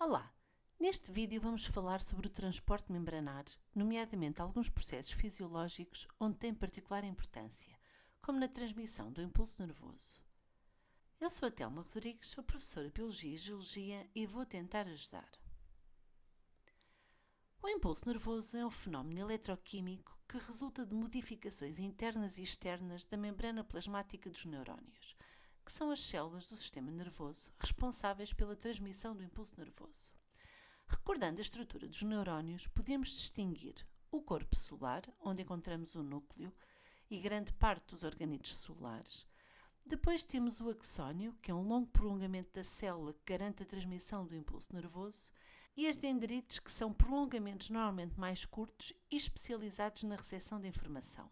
Olá! Neste vídeo vamos falar sobre o transporte membranar, nomeadamente alguns processos fisiológicos onde tem particular importância, como na transmissão do impulso nervoso. Eu sou a Telma Rodrigues, sou professora de Biologia e Geologia e vou tentar ajudar. O impulso nervoso é um fenómeno eletroquímico que resulta de modificações internas e externas da membrana plasmática dos neurónios, que são as células do sistema nervoso responsáveis pela transmissão do impulso nervoso. Recordando a estrutura dos neurónios, podemos distinguir o corpo celular, onde encontramos o núcleo e grande parte dos organelos celulares. Depois temos o axónio, que é um longo prolongamento da célula que garante a transmissão do impulso nervoso, e as dendrites, que são prolongamentos normalmente mais curtos e especializados na recepção de informação.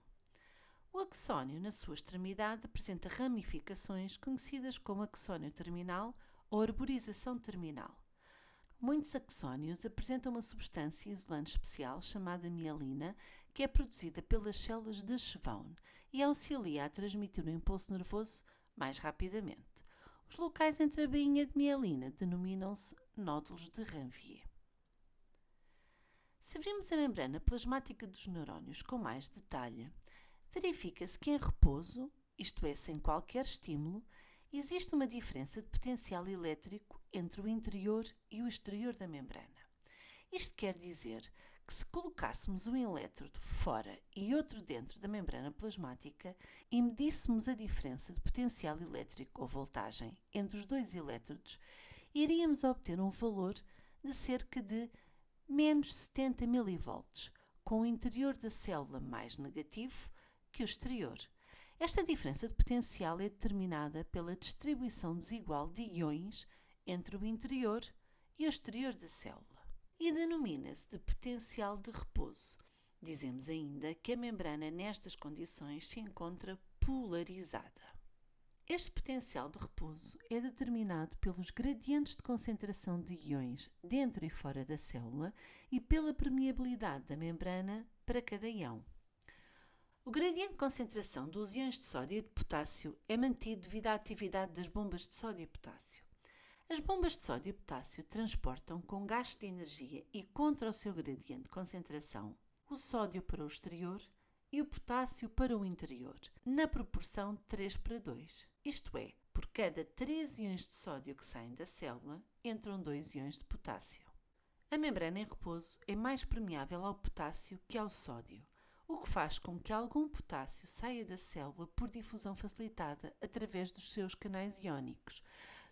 O axónio, na sua extremidade, apresenta ramificações conhecidas como axónio terminal ou arborização terminal. Muitos axónios apresentam uma substância isolante especial chamada mielina, que é produzida pelas células de Schwann e auxilia a transmitir o impulso nervoso mais rapidamente. Os locais entre a bainha de mielina denominam-se nódulos de Ranvier. Se virmos a membrana plasmática dos neurónios com mais detalhe, verifica-se que em repouso, isto é, sem qualquer estímulo, existe uma diferença de potencial elétrico entre o interior e o exterior da membrana. Isto quer dizer que se colocássemos um elétrodo fora e outro dentro da membrana plasmática e medíssemos a diferença de potencial elétrico ou voltagem entre os dois elétrodos, iríamos obter um valor de cerca de menos 70 mV, com o interior da célula mais negativo que o exterior. Esta diferença de potencial é determinada pela distribuição desigual de íons entre o interior e o exterior da célula e denomina-se de potencial de repouso. Dizemos ainda que a membrana nestas condições se encontra polarizada. Este potencial de repouso é determinado pelos gradientes de concentração de íons dentro e fora da célula e pela permeabilidade da membrana para cada íon. O gradiente de concentração dos íons de sódio e de potássio é mantido devido à atividade das bombas de sódio e potássio. As bombas de sódio e potássio transportam com gasto de energia e contra o seu gradiente de concentração o sódio para o exterior e o potássio para o interior, na proporção de 3:2. Isto é, por cada 3 íons de sódio que saem da célula, entram 2 íons de potássio. A membrana em repouso é mais permeável ao potássio que ao sódio, o que faz com que algum potássio saia da célula por difusão facilitada através dos seus canais iónicos,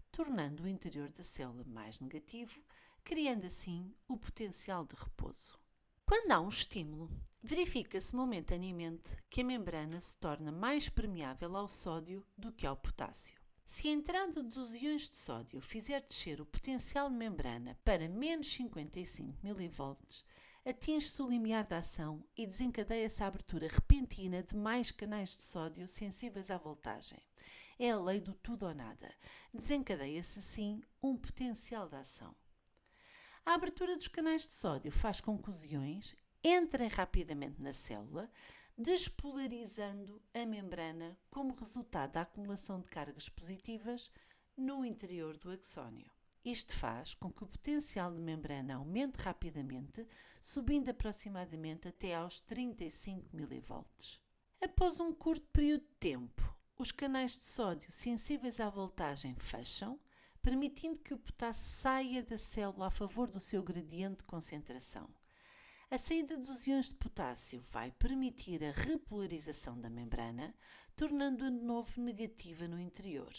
tornando o interior da célula mais negativo, criando assim o potencial de repouso. Quando há um estímulo, verifica-se momentaneamente que a membrana se torna mais permeável ao sódio do que ao potássio. Se a entrada dos íons de sódio fizer descer o potencial de membrana para menos 55 mV, atinge-se o limiar de ação e desencadeia-se a abertura repentina de mais canais de sódio sensíveis à voltagem. É a lei do tudo ou nada. Desencadeia-se assim um potencial de ação. A abertura dos canais de sódio faz com que os íons entrem rapidamente na célula, despolarizando a membrana como resultado da acumulação de cargas positivas no interior do axónio. Isto faz com que o potencial de membrana aumente rapidamente, subindo aproximadamente até aos 35 mV. Após um curto período de tempo, os canais de sódio sensíveis à voltagem fecham, permitindo que o potássio saia da célula a favor do seu gradiente de concentração. A saída dos íons de potássio vai permitir a repolarização da membrana, tornando-a de novo negativa no interior.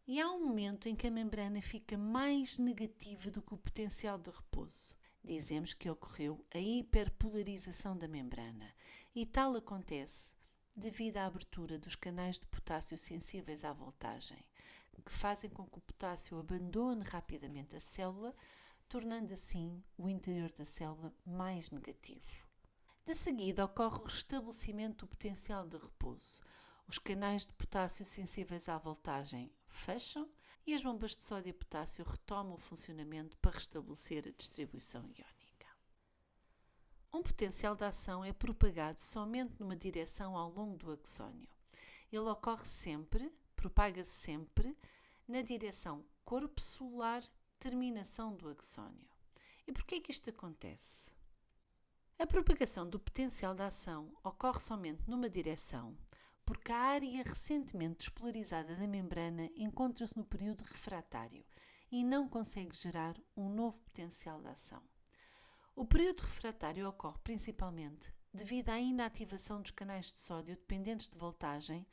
E há um momento em que a membrana fica mais negativa do que o potencial de repouso. Dizemos que ocorreu a hiperpolarização da membrana, e tal acontece devido à abertura dos canais de potássio sensíveis à voltagem, que fazem com que o potássio abandone rapidamente a célula, tornando assim o interior da célula mais negativo. De seguida ocorre o restabelecimento do potencial de repouso. Os canais de potássio sensíveis à voltagem fecham e as bombas de sódio e potássio retomam o funcionamento para restabelecer a distribuição iónica. Um potencial de ação é propagado somente numa direção ao longo do axónio. Ele propaga-se sempre na direção corpo celular terminação do axónio. E por que é que isto acontece? A propagação do potencial de ação ocorre somente numa direção, porque a área recentemente despolarizada da membrana encontra-se no período refratário e não consegue gerar um novo potencial de ação. O período refratário ocorre principalmente devido à inativação dos canais de sódio dependentes de voltagem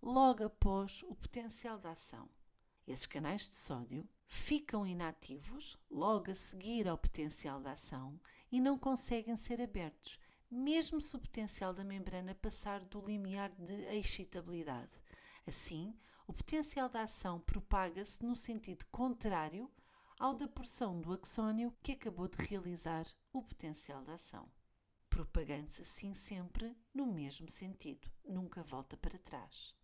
logo após o potencial de ação. Esses canais de sódio ficam inativos logo a seguir ao potencial de ação e não conseguem ser abertos, mesmo se o potencial da membrana passar do limiar de excitabilidade. Assim, o potencial de ação propaga-se no sentido contrário ao da porção do axónio que acabou de realizar o potencial de ação, propagando-se assim sempre no mesmo sentido, nunca volta para trás.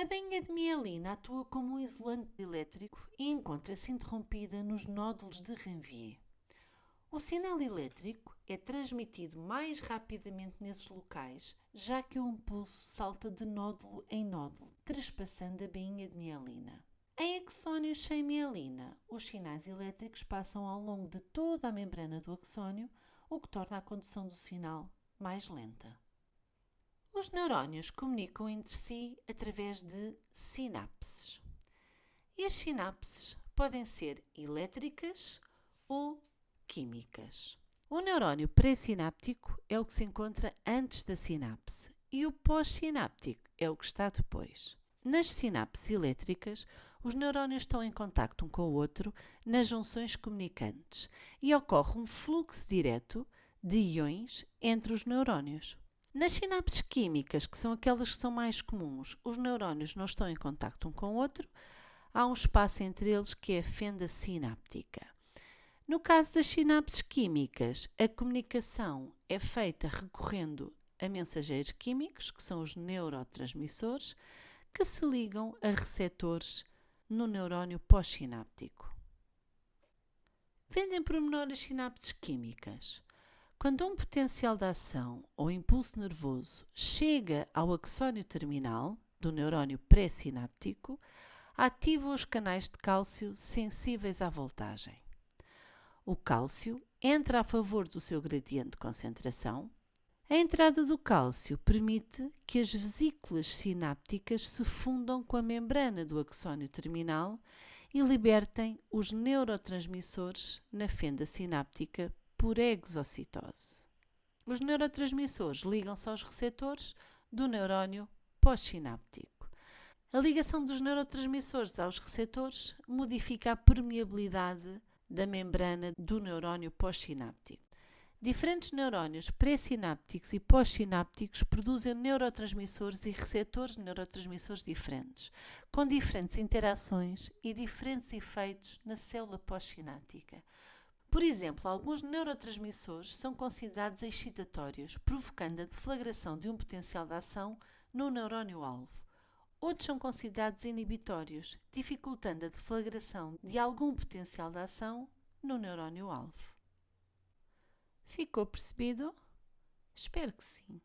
A bainha de mielina atua como um isolante elétrico e encontra-se interrompida nos nódulos de Ranvier. O sinal elétrico é transmitido mais rapidamente nesses locais, já que o impulso salta de nódulo em nódulo, trespassando a bainha de mielina. Em axónios sem mielina, os sinais elétricos passam ao longo de toda a membrana do axónio, o que torna a condução do sinal mais lenta. Os neurónios comunicam entre si através de sinapses. E as sinapses podem ser elétricas ou químicas. O neurónio pré-sináptico é o que se encontra antes da sinapse e o pós-sináptico é o que está depois. Nas sinapses elétricas, os neurónios estão em contacto um com o outro nas junções comunicantes e ocorre um fluxo direto de íons entre os neurónios. Nas sinapses químicas, que são aquelas que são mais comuns, os neurónios não estão em contacto um com o outro, há um espaço entre eles que é a fenda sináptica. No caso das sinapses químicas, a comunicação é feita recorrendo a mensageiros químicos, que são os neurotransmissores, que se ligam a receptores no neurónio pós-sináptico. Vendo em pormenor as sinapses químicas. Quando um potencial de ação ou impulso nervoso chega ao axónio terminal do neurónio pré-sináptico, ativa os canais de cálcio sensíveis à voltagem. O cálcio entra a favor do seu gradiente de concentração. A entrada do cálcio permite que as vesículas sinápticas se fundam com a membrana do axónio terminal e libertem os neurotransmissores na fenda sináptica por exocitose. Os neurotransmissores ligam-se aos receptores do neurónio pós-sináptico. A ligação dos neurotransmissores aos receptores modifica a permeabilidade da membrana do neurónio pós-sináptico. Diferentes neurónios pré-sinápticos e pós-sinápticos produzem neurotransmissores e receptores de neurotransmissores diferentes, com diferentes interações e diferentes efeitos na célula pós-sináptica. Por exemplo, alguns neurotransmissores são considerados excitatórios, provocando a deflagração de um potencial de ação no neurónio-alvo. Outros são considerados inibitórios, dificultando a deflagração de algum potencial de ação no neurónio-alvo. Ficou percebido? Espero que sim.